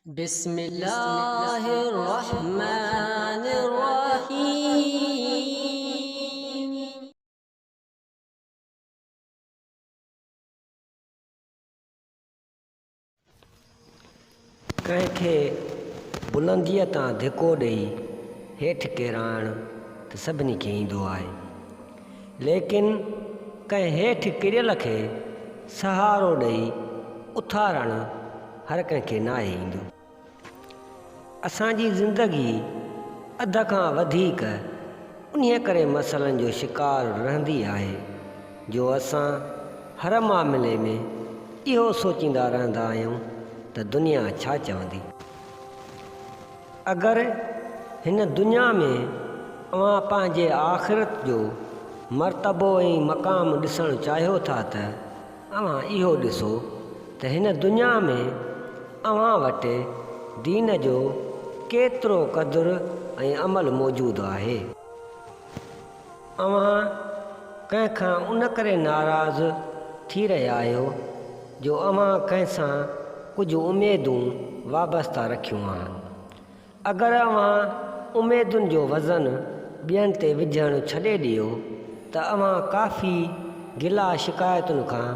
बिस्मिल्लाहिर्रहमानिर्रहीम। कंहिंखे बुलंदीअ तां धिको ॾेई हेठि किराइणु त सभिनी खे ईंदो आहे, लेकिन कंहिं हेठि किरियल खे सहारो ॾेई उथारणु हर कंहिंखे नाहे ईंदो। असांजी ज़िंदगी अध खां वधीक उन्हीअ करे मसइलनि जो शिकार रहंदी आहे जो असां हर मामले में इहो सोचींदा रहंदा आहियूं त दुनिया छा चवंदी। अगरि हिन दुनिया में अव्हां पंहिंजे आख़िरत जो मर्तबो ऐं मक़ाम ॾिसणु चाहियो था त अव्हां इहो ॾिसो त हिन दुनिया में अव्हां वटि दीन जो केतिरो क़दुरु ऐं अमल मौजूदु आहे। अव्हां कंहिंखां उन करे नाराज़ थी रहिया आहियो जो अव्हां कंहिंसां कुझु उमेदूं वाबस्ता रखियूं आहिनि। अगरि अव्हां उमेदुनि जो वज़न ॿियनि ते विझणु छॾे ॾियो त अव्हां काफ़ी गिला शिकायतुनि खां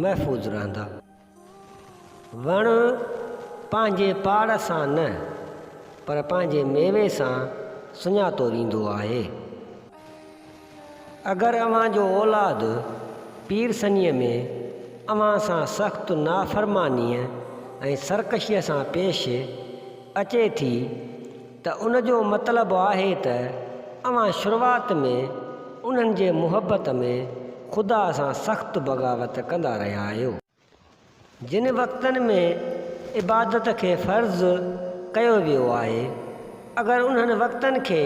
महफ़ूज़ रहंदा। वण पंहिंजे पाड़ सां न पर पंहिंजे मेवे सां सुञातो वेंदो आहे। अगरि अव्हांजो औलाद पीरसनीअ में अव्हां सां सख़्तु नाफ़रमानीअ ऐं सरकशीअ सां पेश अचे थी त उनजो मतिलबु आहे त अव्हां शुरूआत में उन्हनि जे मुहबत में ख़ुदा सां सख़्तु बग़ावत कंदा रहिया आहियो। जिन वक़्तनि में इबादत खे फ़र्ज़ कयो वियो आहे, अगरि उन्हनि वक़्तनि खे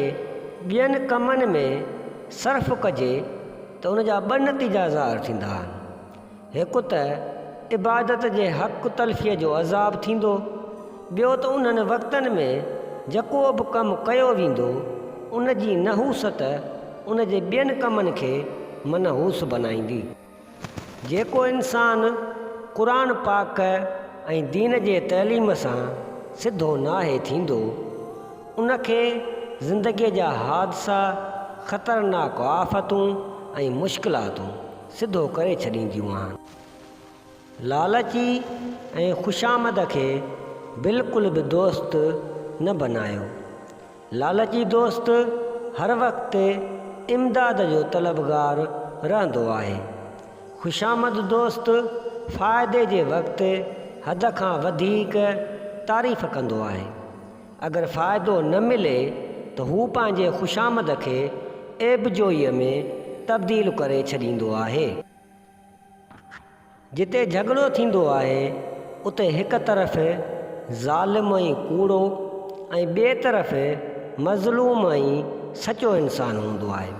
ॿियनि कमनि में सर्फ़ कजे त उनजा ॿ नतीजा ज़ाहिर थींदा आहिनि। हिकु त इबादत जे हक़ तलफ़ीअ जो अज़ाब थींदो, ॿियो त उन्हनि वक़्तनि में जेको बि कमु कयो वेंदो उन जी नहूसत उन जे ॿियनि कमनि खे मनहूस बनाईंदी। जेको इंसान क़ुरान पाक ऐं दीन जे तइलीम सां सिधो नाहे थींदो, उनखे ज़िंदगीअ जा हादसा, ख़तरनाक आफ़तूं ऐं मुश्किलातूं सिधो करे छॾींदियूं आहिनि। लालची ऐं ख़ुशामद खे बिल्कुलु बि दोस्त न बनायो। लालची दोस्त हर वक़्तु इमदाद जो तलबगार रहंदो आहे। ख़ुशामद दोस्त फ़ाइदे जे वक़्तु हद खां वधीक तारीफ़ कंदो आहे। अगरि फ़ाइदो न मिले त हू पंहिंजे ख़ुशामद खे ऐबजोईअ में तब्दील करे छॾींदो आहे। जिते झगड़ो थींदो आहे उते हिकु तरफ़ ज़ालिम ऐं कूड़ो ऐं ॿिए तरफ़ मज़लूम ऐं सचो इंसानु हूंदो आहे।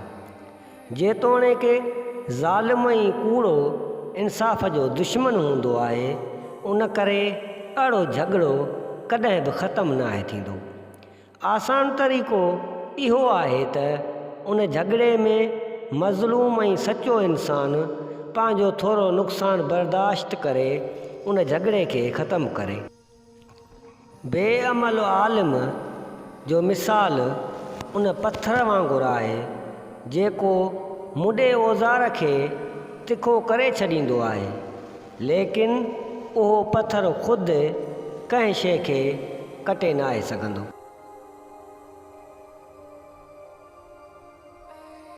जेतोणीकि ज़ालिम ऐं कूड़ो इंसाफ़ जो दुश्मन हूंदो आहे, उन करे अहिड़ो झगड़ो कॾहिं बि ख़तमु नाहे थींदो। आसान तरीक़ो इहो आहे त उन झगड़े में मज़लूम ऐं सचो इंसानु पंहिंजो थोरो नुक़सानु बर्दाश्त करे उन झगड़े खे ख़तमु करे। बेअमल आलिम जो मिसाल उन पथर वांगुरु आहे जेको मुॾे औज़ार खे तिखो करे छॾींदो आहे, लेकिन उहो पथर ख़ुदि कंहिं शइ खे कटे नाहे सघंदो।